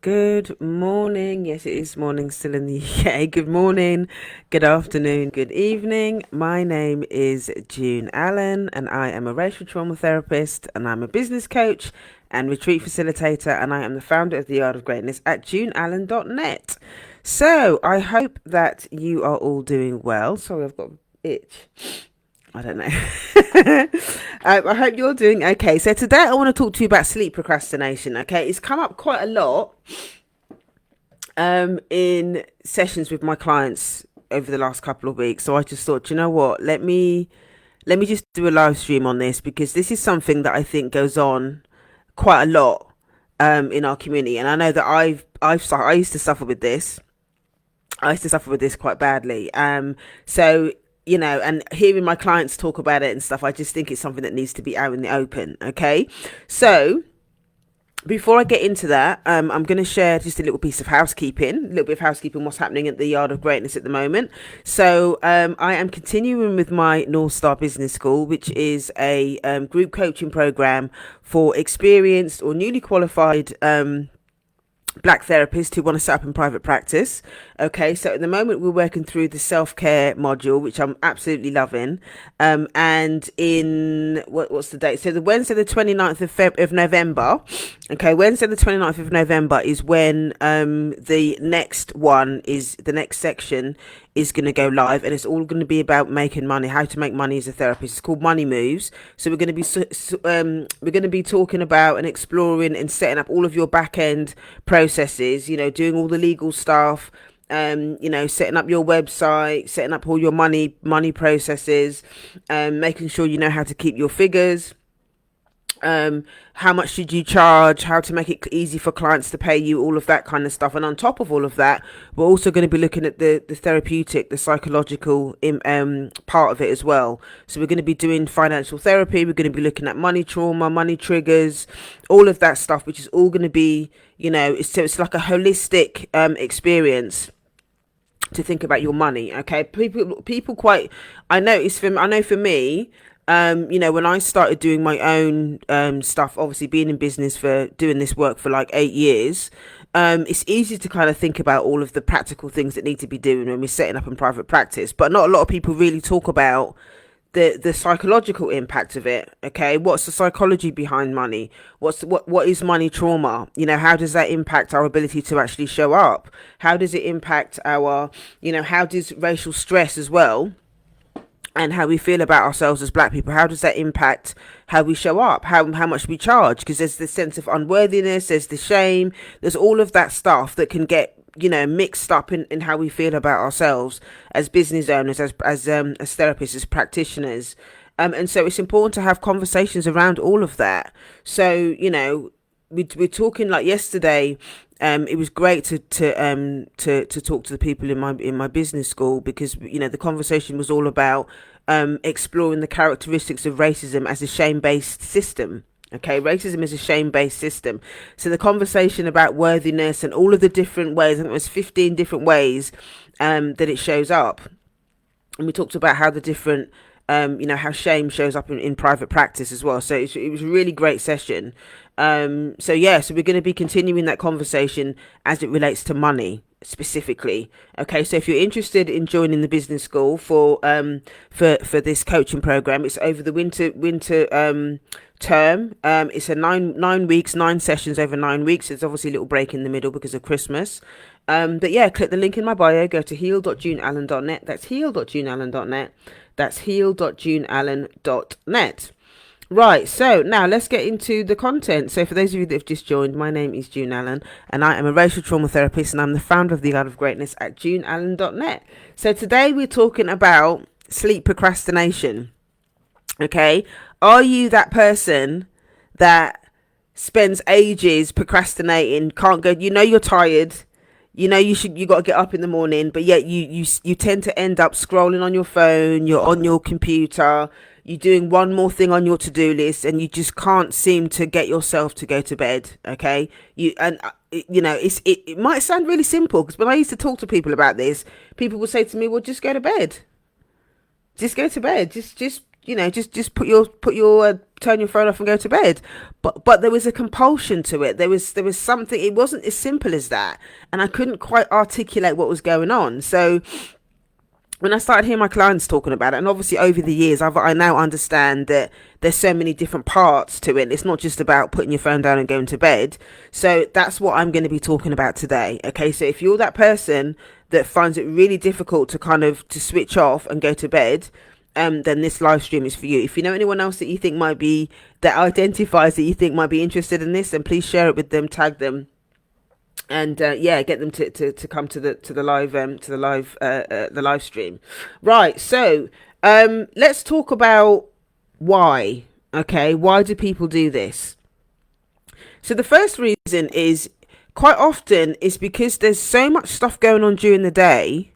Good morning. Yes, it is morning still in the UK. Good morning, good afternoon, good evening. My name is June Allen, and I am a racial trauma therapist, and I'm a business coach and retreat facilitator, and I am the founder of the Art of Greatness at juneallen.net. So I hope that you are all doing well. Sorry, I've got an itch. I don't know. I hope you're doing okay. So today I want to talk to you about sleep procrastination. Okay, it's come up quite a lot in sessions with my clients over the last couple of weeks. So I just thought, you know what, let me just do a live stream on this because this is something that I think goes on quite a lot in our community, and I know that I used to suffer with this. I used to suffer with this quite badly. So and hearing my clients talk about it and stuff, I just think it's something that needs to be out in the open. Okay, so before I get into that, I'm going to share just a little piece of housekeeping, a little bit of housekeeping, what's happening at the Yard of Greatness at the moment. So I am continuing with my North Star Business School, which is a group coaching program for experienced or newly qualified black therapists who want to set up in private practice. Okay, so at the moment we're working through the self-care module, which I'm absolutely loving. And in what's the date? So the Wednesday the 29th of November. Okay, Wednesday the 29th of November is when the next section is going to go live, and it's all going to be about making money, how to make money as a therapist. It's called Money Moves. So we're going to be talking about and exploring and setting up all of your back end processes, doing all the legal stuff, setting up your website, setting up all your money processes, making sure you know how to keep your figures, how much should you charge, how to make it easy for clients to pay you, all of that kind of stuff. And on top of all of that, we're also going to be looking at the therapeutic, the psychological part of it as well. So we're going to be doing financial therapy, we're going to be looking at money trauma, money triggers, all of that stuff, which is all going to be, it's like a holistic experience to think about your money. Okay, people quite, I know for me, when I started doing my own stuff, obviously being in business for doing this work for like 8 years, it's easy to kind of think about all of the practical things that need to be doing when we're setting up in private practice, but not a lot of people really talk about the psychological impact of it. Okay, what's the psychology behind money? What is money trauma? How does that impact our ability to actually show up? How does it impact our, how does racial stress as well, and how we feel about ourselves as black people, how does that impact how we show up, how much we charge? Because there's this sense of unworthiness, there's the shame, there's all of that stuff that can get mixed up in how we feel about ourselves as business owners, as therapists, as practitioners. And so it's important to have conversations around all of that. So we're talking, like yesterday, it was great to talk to the people in my business school, because the conversation was all about exploring the characteristics of racism as a shame-based system. Okay, racism is a shame-based system. So the conversation about worthiness and all of the different ways, I think it was 15 different ways that it shows up, and we talked about how the different how shame shows up in private practice as well. So it was a really great session. So we're going to be continuing that conversation as it relates to money specifically. Okay, so if you're interested in joining the business school for this coaching program, it's over the winter term. It's a nine weeks, 9 sessions over 9 weeks. There's obviously a little break in the middle because of Christmas. But yeah, click the link in my bio, go to heal.juneallen.net. That's heal.juneallen.net. That's heal.juneallen.net. Right, so now let's get into the content. So for those of you that have just joined, my name is June Allen, and I am a racial trauma therapist, and I'm the founder of the Art of Greatness at juneallen.net. So today we're talking about sleep procrastination. Okay, are you that person that spends ages procrastinating, can't go, you're tired, you got to get up in the morning, but yet you tend to end up scrolling on your phone, you're on your computer, you're doing one more thing on your to-do list, and you just can't seem to get yourself to go to bed. Okay, it might sound really simple, because when I used to talk to people about this, people would say to me, well, just go to bed, just go to bed, just just put your turn your phone off and go to bed. But there was a compulsion to it. There was something. It wasn't as simple as that, and I couldn't quite articulate what was going on. So when I started hearing my clients talking about it, and obviously over the years, I now understand that there's so many different parts to it. It's not just about putting your phone down and going to bed. So that's what I'm going to be talking about today. Okay, so if you're that person that finds it really difficult to kind of to switch off and go to bed, then this live stream is for you. If you know anyone else that you think might be, that identifies that you think might be interested in this, then please share it with them, tag them, and yeah, get them to come to the live stream. Right, so let's talk about why. Okay, why do people do this? So the first reason is, quite often, is because there's so much stuff going on during the day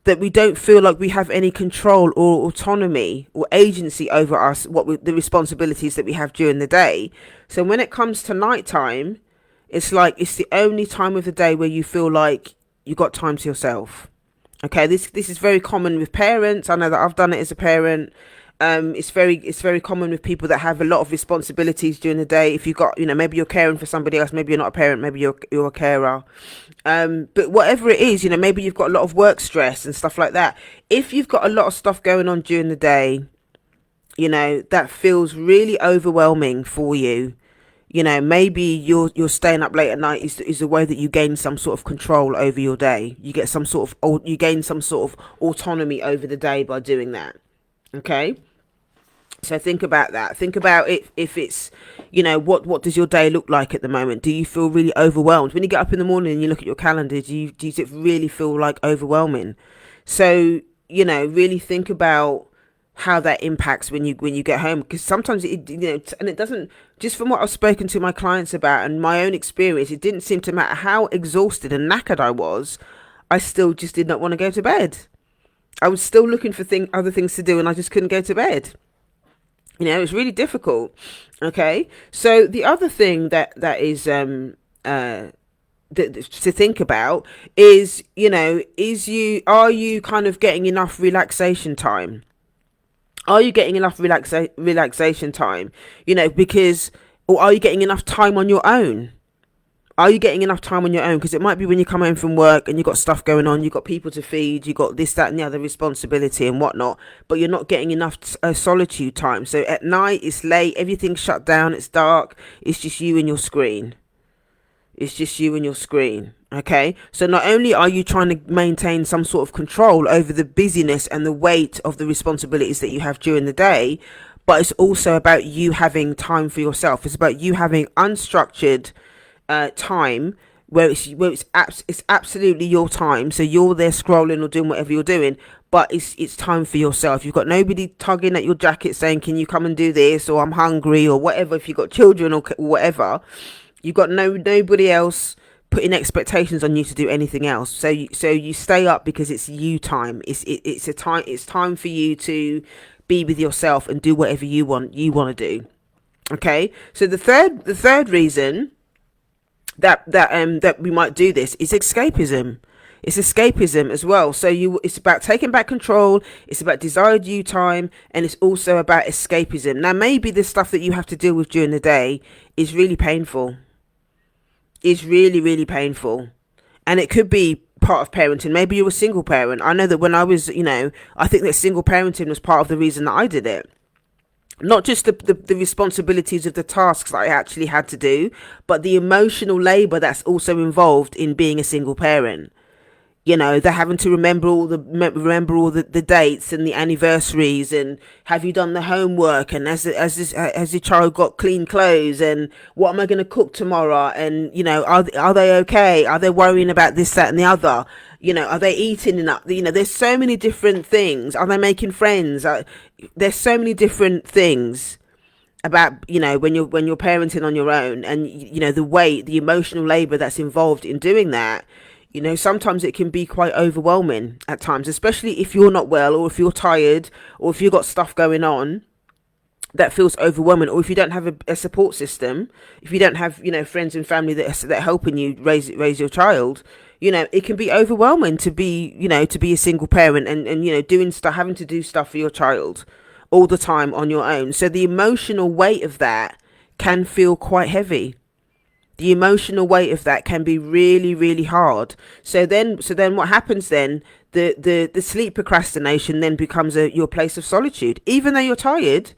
that we don't feel like we have any control or autonomy or agency over the responsibilities that we have during the day. So when it comes to nighttime, it's like it's the only time of the day where you feel like you got time to yourself. Okay, this is very common with parents. I know that I've done it as a parent. It's very common with people that have a lot of responsibilities during the day. If you got, maybe you're caring for somebody else, maybe you're not a parent, maybe you're a carer. But whatever it is, maybe you've got a lot of work stress and stuff like that. If you've got a lot of stuff going on during the day, that feels really overwhelming for you. Maybe you're staying up late at night is a way that you gain some sort of control over your day. You gain some sort of autonomy over the day by doing that. Okay. So think about that. Think about it. If it's, what does your day look like at the moment? Do you feel really overwhelmed when you get up in the morning and you look at your calendar? Do it really feel like overwhelming? So, really think about how that impacts when you get home, because sometimes and it doesn't, just from what I've spoken to my clients about and my own experience, it didn't seem to matter how exhausted and knackered I was. I still just did not want to go to bed. I was still looking for other things to do, and I just couldn't go to bed. It's really difficult. Okay, so the other thing that is to think about is, are you kind of getting enough relaxation time? Are you getting enough relaxation time? Or are you getting enough time on your own? Are you getting enough time on your own? Because it might be when you come home from work and you've got stuff going on, you've got people to feed, you've got this, that, and the other responsibility and whatnot, but you're not getting enough solitude time. So at night, it's late, everything's shut down, it's dark, it's just you and your screen. It's just you and your screen. Okay, so not only are you trying to maintain some sort of control over the busyness and the weight of the responsibilities that you have during the day, but it's also about you having time for yourself. It's about you having unstructured time where it's absolutely your time. So you're there scrolling or doing whatever you're doing, but it's time for yourself. You've got nobody tugging at your jacket saying, "Can you come and do this?" or "I'm hungry," or whatever. If you've got children or whatever, you've got nobody else putting expectations on you to do anything else. So you stay up because it's you time. It's time for you to be with yourself and do whatever you want to do. Okay. So the third reason that we might do this is escapism. It's escapism as well. So it's about taking back control. It's about desired you time, and it's also about escapism. Now, maybe the stuff that you have to deal with during the day is really painful. It's really, really painful, and it could be part of parenting. Maybe you're a single parent. I know that when I was, I think that single parenting was part of the reason that I did it. Not just the responsibilities of the tasks that I actually had to do, but the emotional labor that's also involved in being a single parent. They're having to remember all the dates and the anniversaries, and have you done the homework, and has your child got clean clothes, and what am I going to cook tomorrow, and are they okay? Are they worrying about this, that, and the other? Are they eating enough? There's so many different things. Are they making friends? There's so many different things about when you're parenting on your own, and the emotional labor that's involved in doing that. Sometimes it can be quite overwhelming at times, especially if you're not well, or if you're tired, or if you've got stuff going on that feels overwhelming, or if you don't have a support system, if you don't have friends and family that are helping you raise your child. It can be overwhelming to be a single parent and doing stuff, having to do stuff for your child all the time on your own. So the emotional weight of that can feel quite heavy. The emotional weight of that can be really, really hard. So then what happens then? The sleep procrastination then becomes your place of solitude. Even though you're tired,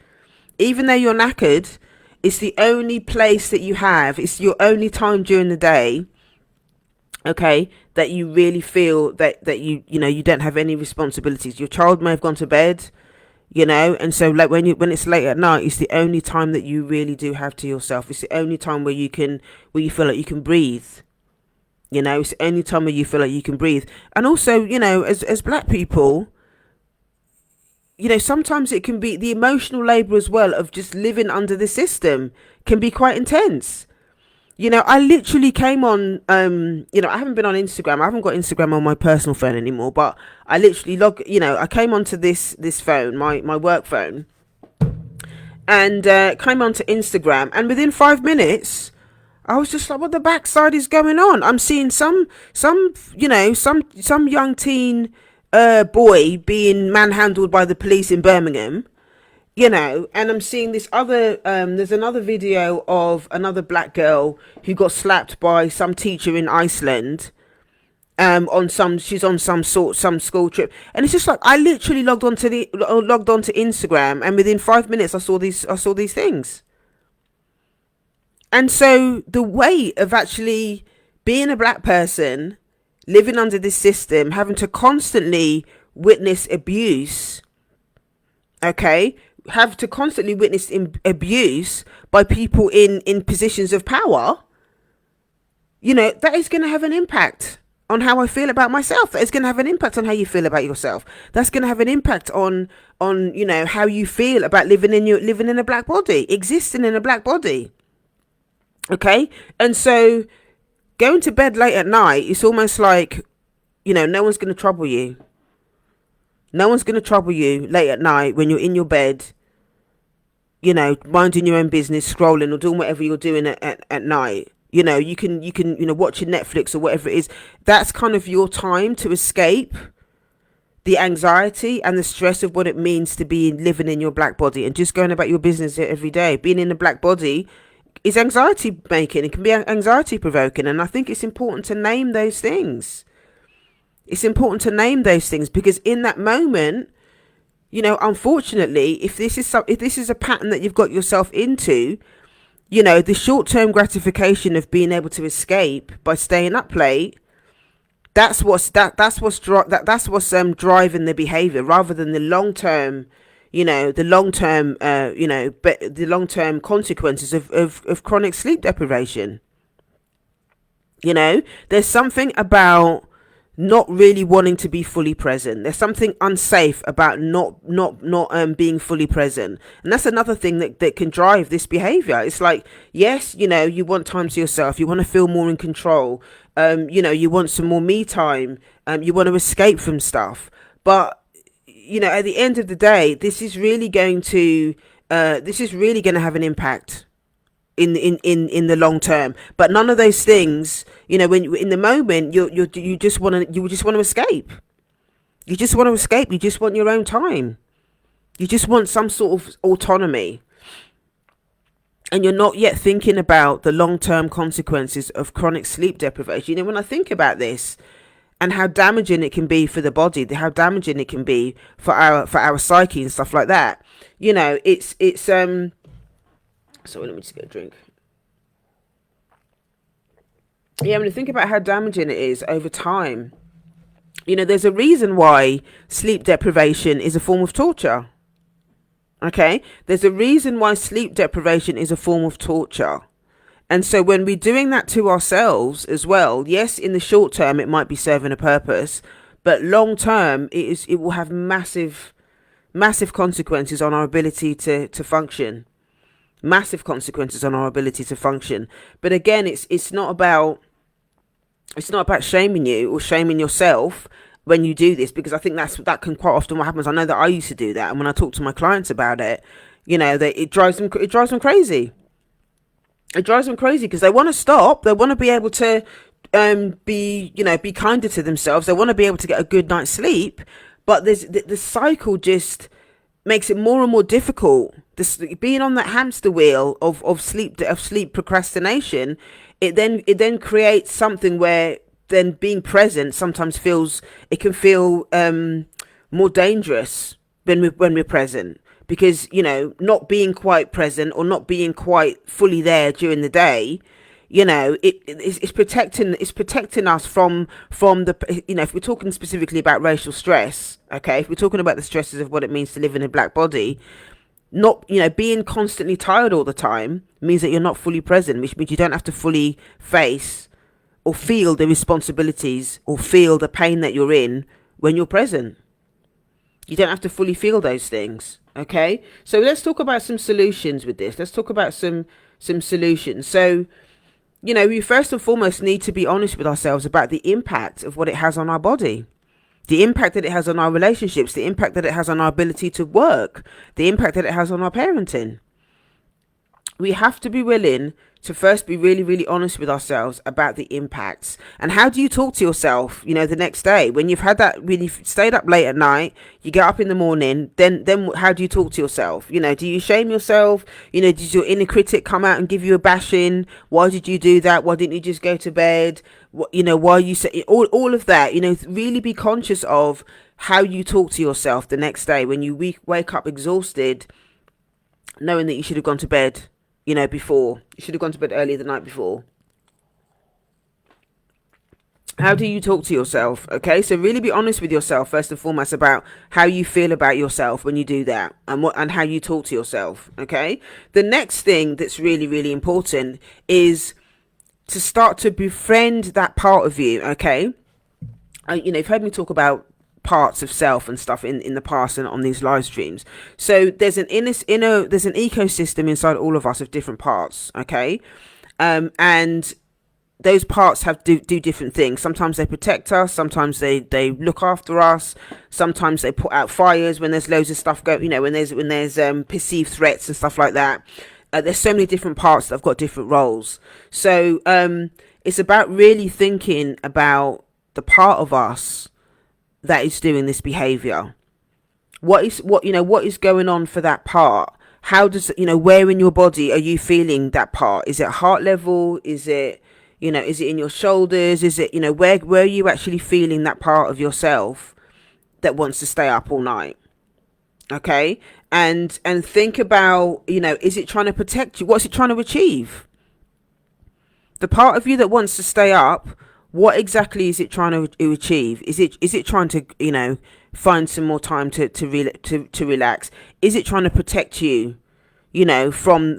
even though you're knackered, it's the only place that you have. It's your only time during the day, okay, that you really feel that you don't have any responsibilities. Your child may have gone to bed, and so like when it's late at night, it's the only time that you really do have to yourself. It's the only time where you feel like you can breathe. It's the only time where you feel like you can breathe. And also, as black people, sometimes it can be the emotional labor as well of just living under the system can be quite intense. I literally came on, I haven't been on Instagram. I haven't got Instagram on my personal phone anymore, but I literally I came onto this phone, my work phone, and came onto Instagram. And within 5 minutes, I was just like, what the backside is going on? I'm seeing some young teen boy being manhandled by the police in Birmingham. And I'm seeing this other, there's another video of another black girl who got slapped by some teacher in Iceland, she's on some school trip. And it's just like, I literally logged onto Instagram, and within 5 minutes I saw these things. And so the weight of actually being a black person, living under this system, having to constantly witness abuse, okay, have to constantly witness abuse by people in positions of power, that is going to have an impact on how I feel about myself. That is going to have an impact on how you feel about yourself. That's going to have an impact on how you feel about living in a black body, existing in a black body. Okay. And so going to bed late at night, it's almost like, no one's going to trouble you. No one's going to trouble you late at night when you're in your bed, minding your own business, scrolling or doing whatever you're doing at night. You can watching Netflix or whatever it is. That's kind of your time to escape the anxiety and the stress of what it means to be living in your black body and just going about your business every day. Being in a black body is anxiety making. It can be anxiety provoking. And I think it's important to name those things. It's important to name those things because in that moment, unfortunately, if this is a pattern that you've got yourself into, the short-term gratification of being able to escape by staying up late, that's what's driving the behavior rather than the long-term, the long-term consequences of chronic sleep deprivation. There's something about not really wanting to be fully present. There's something unsafe about not being fully present. And that's another thing that can drive this behavior. It's like, yes, you want time to yourself. You want to feel more in control. You want some more me time. You want to escape from stuff. But, at the end of the day, this is really going to have an impact in the long term. But none of those things, when in the moment you just want to escape. You just want to escape. You just want your own time. You just want some sort of autonomy. And you're not yet thinking about the long-term consequences of chronic sleep deprivation. When I think about this and how damaging it can be for the body, how damaging it can be for our psyche and stuff like that, it's sorry, let me just get a drink. Yeah, when you think about how damaging it is over time, there's a reason why sleep deprivation is a form of torture. Okay? There's a reason why sleep deprivation is a form of torture. And so when we're doing that to ourselves as well, yes, in the short term, it might be serving a purpose, but long term, it will have massive, massive consequences on our ability to function. Massive consequences on our ability to function. But again, it's not about shaming you or shaming yourself when you do this, because I think that can quite often what happens. I know that I used to do that, and when I talk to my clients about it, that it drives them crazy. It drives them crazy because they want to stop. They want to be able to be kinder to themselves. They want to be able to get a good night's sleep, but there's the cycle just makes it more and more difficult. This being on that hamster wheel of sleep procrastination, it then creates something where then being present sometimes feels, it can feel more dangerous when we're present, because not being quite present or not being quite fully there during the day, it's protecting us from the, if we're talking specifically about racial stress, okay, if we're talking about the stresses of what it means to live in a black body, not being constantly tired all the time means that you're not fully present, which means you don't have to fully face or feel the responsibilities or feel the pain that you're in when you're present. You don't have to fully feel those things. Okay, so let's talk about some solutions with this. Let's talk about some solutions. So we first and foremost need to be honest with ourselves about the impact of what it has on our body, the impact that it has on our relationships, the impact that it has on our ability to work, the impact that it has on our parenting. We have to be willing to first be really, really honest with ourselves about the impacts. And how do you talk to yourself, the next day when you've had that, when you've stayed up late at night, you get up in the morning, then how do you talk to yourself? Do you shame yourself? Did your inner critic come out and give you a bashing? Why did you do that? Why didn't you just go to bed? Why you say all of that? Really be conscious of how you talk to yourself the next day when you wake up exhausted, knowing that you should have gone to bed before. You should have gone to bed earlier the night before. How do you talk to yourself? Okay, so really be honest with yourself first and foremost about how you feel about yourself when you do that, and how you talk to yourself. Okay, the next thing that's really, really important is to start to befriend that part of you. Okay, you've heard me talk about parts of self and stuff in the past and on these live streams. So there's an there's an ecosystem inside all of us of different parts. Okay, and those parts do different things. Sometimes they protect us, sometimes they look after us, sometimes they put out fires when there's loads of stuff going, when there's perceived threats and stuff like that. There's so many different parts that have got different roles. So it's about really thinking about the part of us that is doing this behavior. What is going on for that part? How does where in your body are you feeling that part? Is it heart level? Is it is it in your shoulders? Is it where are you actually feeling that part of yourself that wants to stay up all night? Okay, and think about is it trying to protect you? What's it trying to achieve? The part of you that wants to stay up, what exactly is it trying to achieve? Is it trying to find some more time to relax? Is it trying to protect you from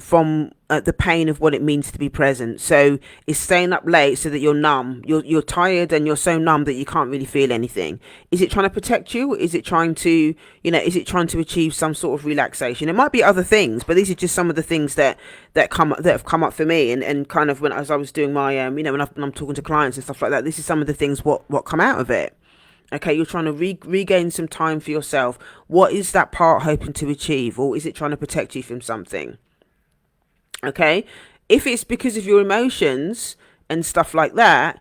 the pain of what it means to be present? So it's staying up late so that you're numb, you're tired, and you're so numb that you can't really feel anything. Is it trying to protect you? Is it trying to achieve some sort of relaxation? It might be other things, but these are just some of the things that have come up for me, and kind of as I was doing my when I'm talking to clients and stuff like that, this is some of the things what come out of it. Okay, you're trying to regain some time for yourself. What is that part hoping to achieve? Or is it trying to protect you from something? Okay, if it's because of your emotions and stuff like that,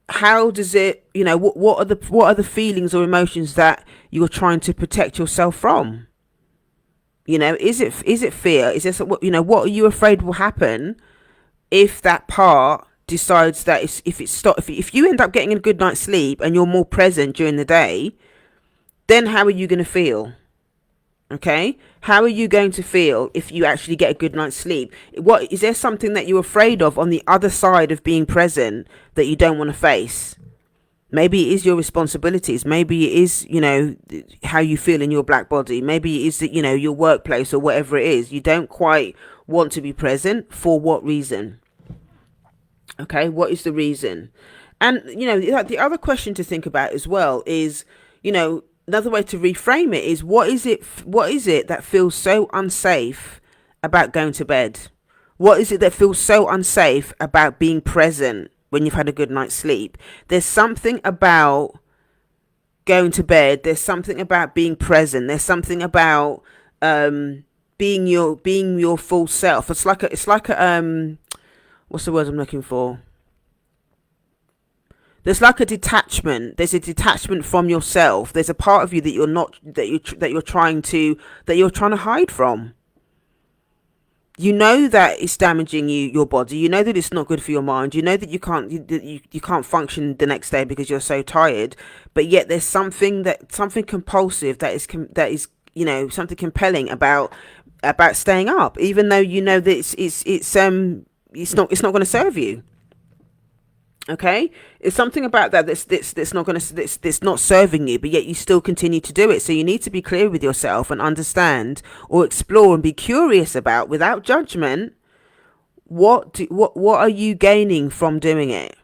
how does it, what are the feelings or emotions that you're trying to protect yourself from? Is it fear? Is this what are you afraid will happen if that part decides that if you end up getting a good night's sleep and you're more present during the day, then how are you going to feel? Okay, how are you going to feel if you actually get a good night's sleep? What is there something that you're afraid of on the other side of being present that you don't want to face? Maybe it is your responsibilities. Maybe it is how you feel in your black body. Maybe it is that your workplace or whatever it is. You don't quite want to be present. For what reason? Okay, what is the reason? And the other question to think about as well is another way to reframe it is what is it that feels so unsafe about going to bed? What is it that feels so unsafe about being present when you've had a good night's sleep? There's something about going to bed, there's something about being present, there's something about being your full self. It's like a what's the word I'm looking for? There's like a detachment. There's a detachment from yourself. There's a part of you that you're not, that you're trying to hide from. You know that it's damaging your body. You know that it's not good for your mind. You know that you can't function the next day because you're so tired. But yet there's something compulsive that is something compelling about staying up, even though you know that it's not going to serve you. Okay, it's something about that's not going to that's not serving you, but yet you still continue to do it. So you need to be clear with yourself and understand, or explore and be curious about, without judgment, what are you gaining from doing it?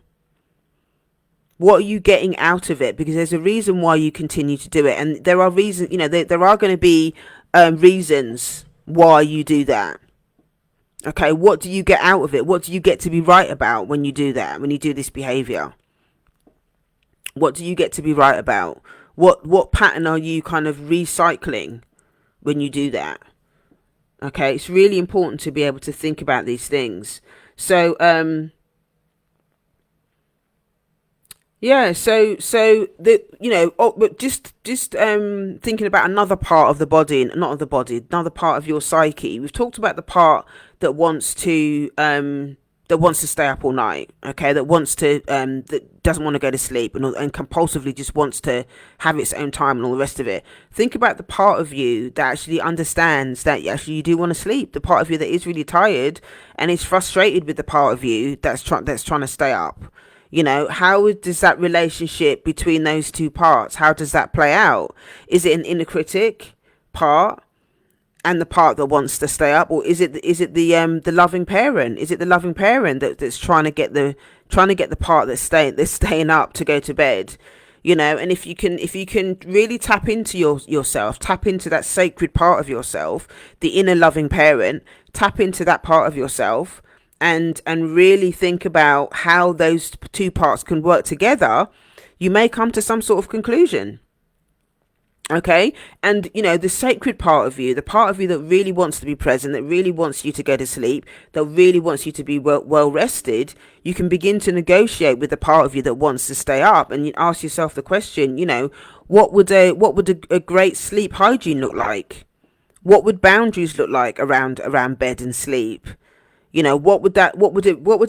What are you getting out of it? Because there's a reason why you continue to do it, and there are reasons. There are going to be reasons why you do that. Okay, what do you get out of it? What do you get to be right about when you do that? When you do this behavior, what do you get to be right about? What pattern are you kind of recycling when you do that? Okay, it's really important to be able to think about these things. So yeah, so the but just thinking about another part of the body, not of the body, another part of your psyche. We've talked about the part that wants to stay up all night, okay, that doesn't want to go to sleep, and compulsively just wants to have its own time and all the rest of it. Think about the part of you that actually understands that actually you do want to sleep, the part of you that is really tired and is frustrated with the part of you that's trying to stay up. How does that relationship between those two parts, how does that play out? Is it an inner critic part and the part that wants to stay up, or is it the loving parent? Is it the loving parent that's trying to get the part that's staying up to go to bed? And if you can really tap into yourself, tap into that sacred part of yourself, the inner loving parent, tap into that part of yourself, and really think about how those two parts can work together, you may come to some sort of conclusion. Okay, and the sacred part of you, the part of you that really wants to be present, that really wants you to go to sleep, that really wants you to be well rested, you can begin to negotiate with the part of you that wants to stay up, and you ask yourself the question, what would a great sleep hygiene look like? What would boundaries look like around bed and sleep? What would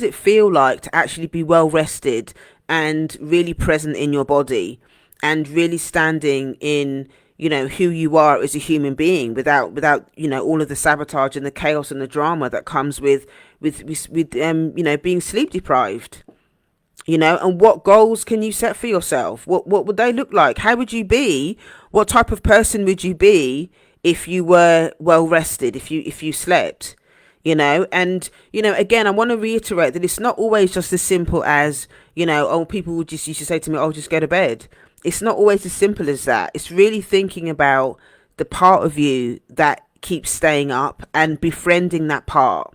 it feel like to actually be well rested and really present in your body, and really standing in who you are as a human being, without all of the sabotage and the chaos and the drama that comes with being sleep deprived. And what goals can you set for yourself? What would they look like? How would you be? What type of person would you be if you were well rested, if you slept? And again, I want to reiterate that it's not always just as simple as people would just used to say to me, oh, just go to bed. It's not always as simple as that. It's really thinking about the part of you that keeps staying up and befriending that part.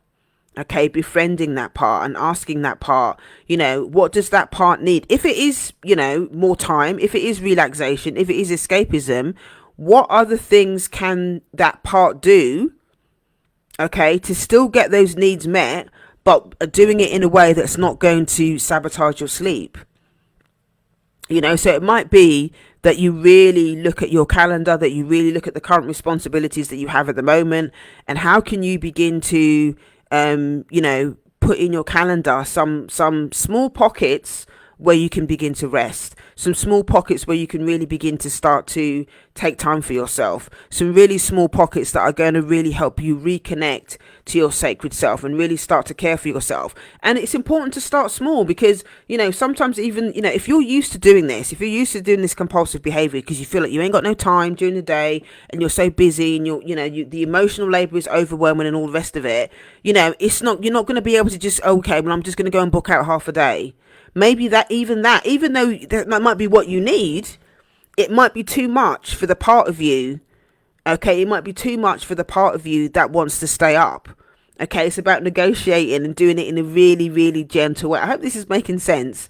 Okay, befriending that part and asking that part, what does that part need? If it is, more time, if it is relaxation, if it is escapism, what other things can that part do, okay, to still get those needs met, but doing it in a way that's not going to sabotage your sleep? So it might be that you really look at your calendar, that you really look at the current responsibilities that you have at the moment, and how can you begin to, put in your calendar some small pockets where you can begin to rest, some small pockets where you can really begin to start to take time for yourself, some really small pockets that are going to really help you reconnect to your sacred self and really start to care for yourself. And it's important to start small, because sometimes even if you're used to doing this, if you're used to doing this compulsive behavior because you feel like you ain't got no time during the day and you're so busy and the emotional labor is overwhelming and all the rest of it, you're not going to be able to just, okay, well, I'm just going to go and book out half a day. Maybe even though that might be what you need, it might be too much for the part of you. Okay, it might be too much for the part of you that wants to stay up. Okay, it's about negotiating and doing it in a really, really gentle way. I hope this is making sense.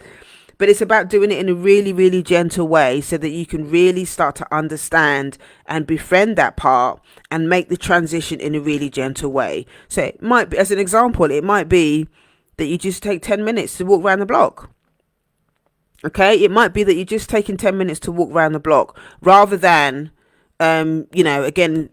But it's about doing it in a really, really gentle way so that you can really start to understand and befriend that part and make the transition in a really gentle way. So it might be, as an example, it might be that you just take 10 minutes to walk around the block. Okay, it might be that you're just taking 10 minutes to walk around the block rather than, again,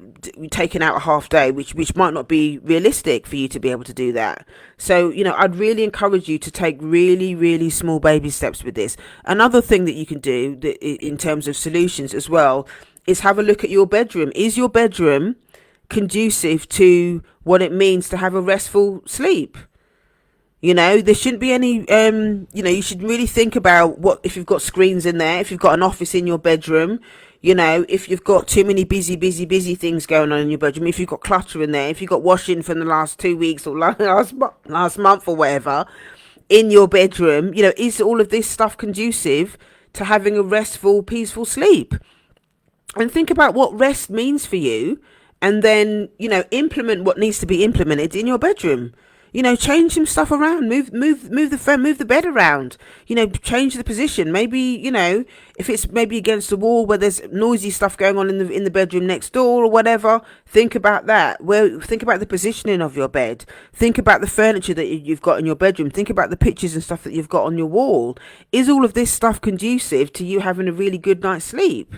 taking out a half day, which might not be realistic for you to be able to do that. So, I'd really encourage you to take really, really small baby steps with this. Another thing that you can do in terms of solutions as well is have a look at your bedroom. Is your bedroom conducive to what it means to have a restful sleep? There shouldn't be any, you should really think about what, if you've got screens in there, if you've got an office in your bedroom, if you've got too many busy things going on in your bedroom, if you've got clutter in there, if you've got washing from the last 2 weeks or last month or whatever in your bedroom, is all of this stuff conducive to having a restful, peaceful sleep? And think about what rest means for you, and then implement what needs to be implemented in your bedroom. Change some stuff around, move the bed around, change the position. Maybe, if it's maybe against the wall where there's noisy stuff going on in the bedroom next door or whatever, think about that. Think about the positioning of your bed. Think about the furniture that you've got in your bedroom. Think about the pictures and stuff that you've got on your wall. Is all of this stuff conducive to you having a really good night's sleep?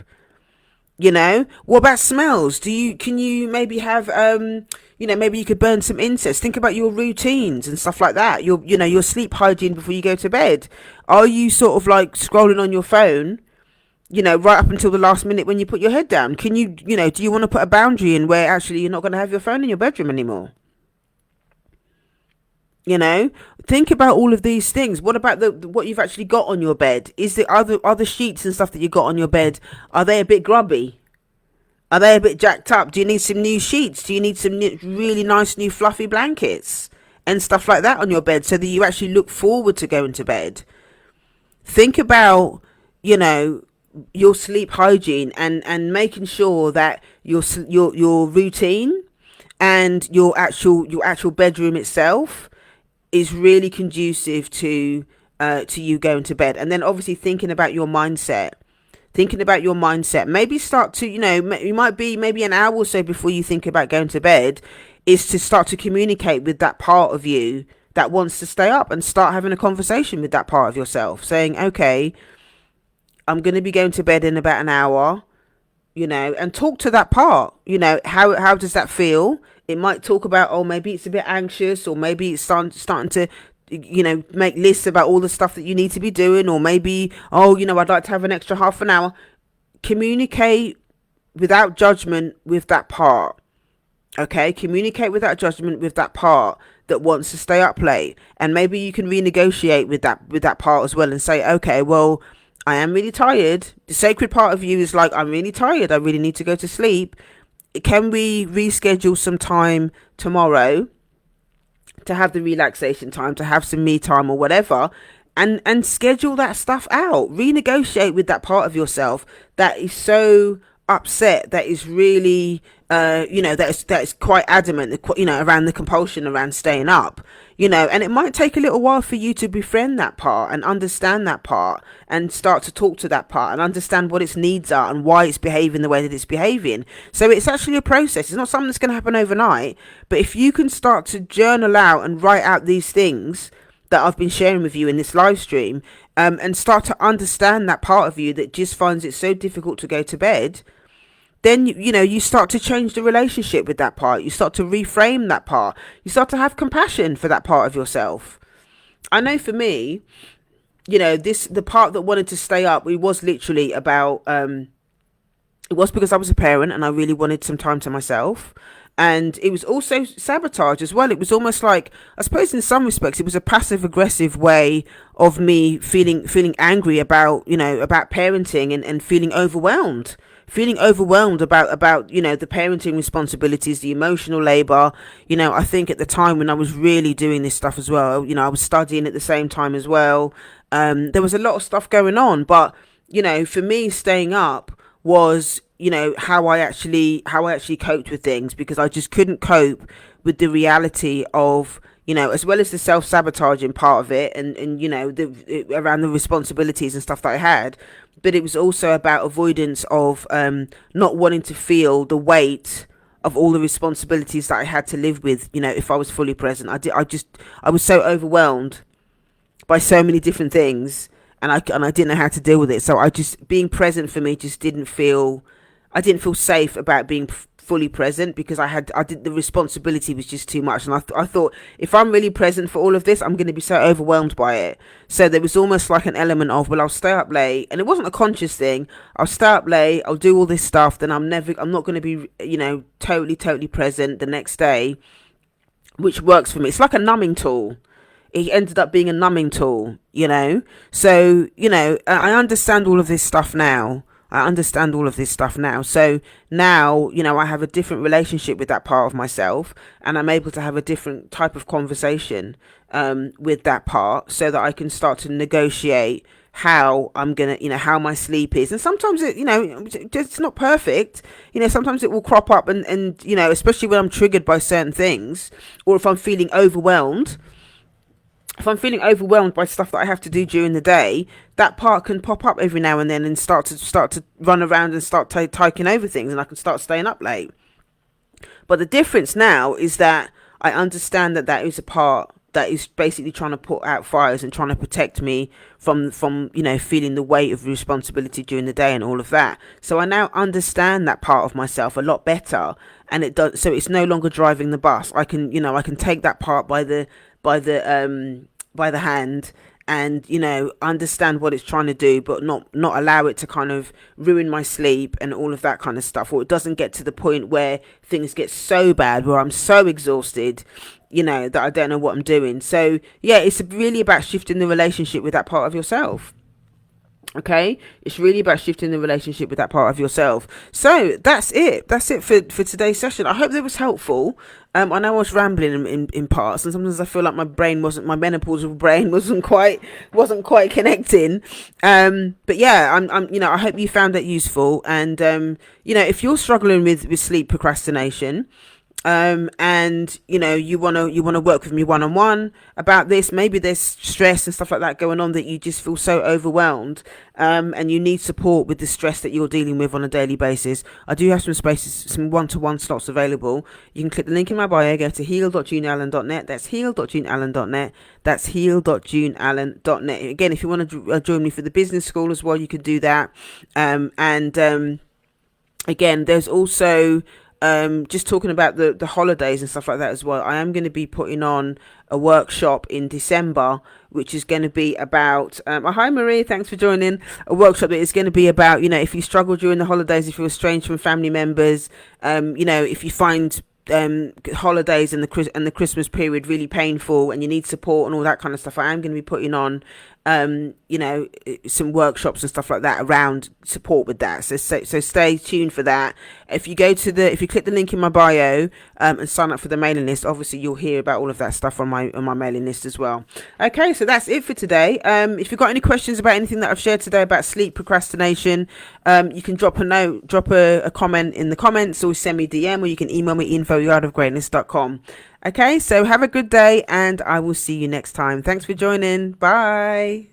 What about smells? Can you maybe have, maybe you could burn some incense. Think about your routines and stuff like that. Your sleep hygiene before you go to bed. Are you sort of like scrolling on your phone, right up until the last minute when you put your head down? Do you want to put a boundary in where actually you're not going to have your phone in your bedroom anymore? Think about all of these things. What about what you've actually got on your bed? Is the other sheets and stuff that you got on your bed, are they a bit grubby? Are they a bit jacked up? Do you need some new sheets? Do you need some really nice new fluffy blankets and stuff like that on your bed so that you actually look forward to going to bed? Think about, your sleep hygiene and making sure that your routine and your actual bedroom itself is really conducive to you going to bed. And then obviously thinking about your mindset. Maybe start to, you might be maybe an hour or so before you think about going to bed, is to start to communicate with that part of you that wants to stay up, and start having a conversation with that part of yourself, saying, okay, I'm going to be going to bed in about an hour, and talk to that part. How does that feel? It might talk about, oh, maybe it's a bit anxious, or maybe it's starting to, make lists about all the stuff that you need to be doing, or maybe, oh, I'd like to have an extra half an hour. Communicate without judgment with that part. Okay, communicate without judgment with that part that wants to stay up late, and maybe you can renegotiate with that part as well, and say, okay, well, I am really tired. The sacred part of you is like, I'm really tired. I really need to go to sleep. Can we reschedule some time tomorrow to have the relaxation time, to have some me time or whatever, and schedule that stuff out? Renegotiate with that part of yourself that is so upset, that is really that is quite adamant, around the compulsion around staying up, and it might take a little while for you to befriend that part and understand that part, and start to talk to that part and understand what its needs are and why it's behaving the way that it's behaving. So it's actually a process. It's not something that's going to happen overnight, but if you can start to journal out and write out these things that I've been sharing with you in this live stream, and start to understand that part of you that just finds it so difficult to go to bed, then you start to change the relationship with that part. You start to reframe that part. You start to have compassion for that part of yourself. I know for me, the part that wanted to stay up, it was literally about, it was because I was a parent and I really wanted some time to myself. And it was also sabotage as well. It was almost like, I suppose in some respects, it was a passive aggressive way of me feeling angry about, about parenting, and feeling overwhelmed about the parenting responsibilities, the emotional labor. I think at the time when I was really doing this stuff as well, I was studying at the same time as well. There was a lot of stuff going on, but for me, staying up was, how I actually coped with things, because I just couldn't cope with the reality of, as well as the self-sabotaging part of it, and around the responsibilities and stuff that I had. But it was also about avoidance of not wanting to feel the weight of all the responsibilities that I had to live with, if I was fully present. I was so overwhelmed by so many different things, I didn't know how to deal with it. So I just, being present for me just didn't feel, I didn't feel safe about being fully present, because I did, the responsibility was just too much. And I thought, if I'm really present for all of this, I'm going to be so overwhelmed by it. So there was almost like an element of, well, I'll stay up late, and it wasn't a conscious thing. I'll stay up late, I'll do all this stuff, then I'm not going to be, totally present the next day, which works for me. It's like a numbing tool. It ended up being a numbing tool, So, I understand all of this stuff now. So now, I have a different relationship with that part of myself, and I'm able to have a different type of conversation with that part, so that I can start to negotiate how I'm gonna, how my sleep is. And sometimes it's not perfect. Sometimes it will crop up, and especially when I'm triggered by certain things, or if I'm feeling overwhelmed. If I'm feeling overwhelmed by stuff that I have to do during the day, that part can pop up every now and then and start to run around and start taking over things, and I can start staying up late. But the difference now is that I understand that is a part that is basically trying to put out fires and trying to protect me from feeling the weight of responsibility during the day and all of that. So I now understand that part of myself a lot better, and it does. So it's no longer driving the bus. I can take that part by the hand, and understand what it's trying to do, but not allow it to kind of ruin my sleep and all of that kind of stuff. Or it doesn't get to the point where things get so bad where I'm so exhausted, that I don't know what I'm doing. So yeah, it's really about shifting the relationship with that part of yourself. Okay, it's really about shifting the relationship with that part of yourself. So that's it for today's session. I hope that was helpful. I know I was rambling in parts, and sometimes I feel like my menopausal brain wasn't quite connecting. But yeah, I hope you found that useful. And if you're struggling with sleep procrastination, and you want to work with me one-on-one about this, maybe there's stress and stuff like that going on, that you just feel so overwhelmed, and you need support with the stress that you're dealing with on a daily basis. I do have some spaces, some one-to-one slots available. You can click the link in my bio, go to heal.juneallen.net. That's heal.juneallen.net. That's heal.juneallen.net. Again, if you want to join me for the business school as well, you could do that. Again, there's also just talking about the holidays and stuff like that as well. I am going to be putting on a workshop in December, which is going to be about hi Marie, thanks for joining. A workshop that is going to be about, if you struggle during the holidays, if you're estranged from family members, if you find holidays and the Christmas period really painful and you need support and all that kind of stuff, I am going to be putting on some workshops and stuff like that around support with that. So stay tuned for that. If you click the link in my bio and sign up for the mailing list, obviously you'll hear about all of that stuff on my mailing list as well. Okay, so that's it for today. If you've got any questions about anything that I've shared today about sleep procrastination, you can drop a comment in the comments, or send me a DM, or you can email me info@artofgreatness.com. Okay, so have a good day, and I will see you next time. Thanks for joining. Bye.